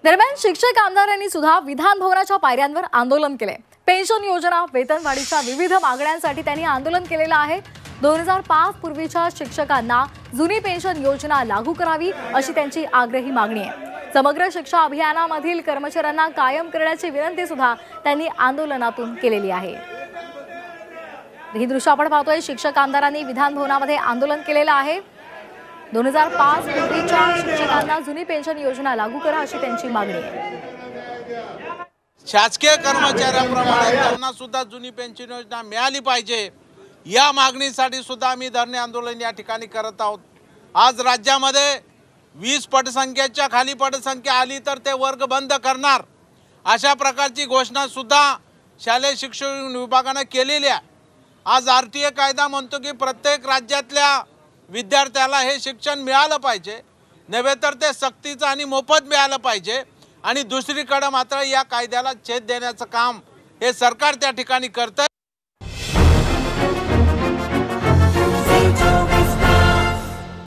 दरम्यान शिक्षक आमदारांनी सुद्धा विधान भवनाच्या पायऱ्यांवर आंदोलन केले। पेन्शन योजना, वेतनवाढीच्या विविध मागण्यांसाठी त्यांनी आंदोलन केलेलं आहे। 2005 पूर्वीच्या शिक्षकांना जुनी पेन्शन योजना लागू करावी अशी त्यांची आग्रही मागणी आहे। समग्र शिक्षा अभियानामधील कर्मचाऱ्यांना कायम करण्याची विनंती सुद्धा त्यांनी आंदोलनातून केलेली आहे। ही दृश्य आपण पाहतोय, शिक्षक आमदारांनी विधान भवनामध्ये आंदोलन केलेलं आहे। 2005 पूर्वीच्या शिक्षकांना जुनी पेन्शन योजना लागू करा अशी त्यांची मागणी आहे। शासकीय कर्मचाऱ्यांप्रमाणे त्यांना सुद्धा जुनी पेन्शन योजना मिळाली पाहिजे, या मागणीसाठी सुद्धा आम्ही धरणे आंदोलन या ठिकाणी करत आहोत। आज राज्यामध्ये 20 पटसंख्येच्या खाली पटसंख्या आली तर ते वर्ग बंद करणार अशा प्रकारची घोषणा सुद्धा शालेय शिक्षण विभागाने केलेली आहे। आज आरटीए कायदा म्हणतो की प्रत्येक राज्यातल्या विद्यार्थ्याला हे शिक्षण मिळालं पाहिजे, नव्हे तर ते सक्तीचं आणि मोफत मिळालं पाहिजे। आणि दुसरीकडे मात्र या कायद्याला छेद देण्याचं काम हे सरकार त्या ठिकाणी करतं।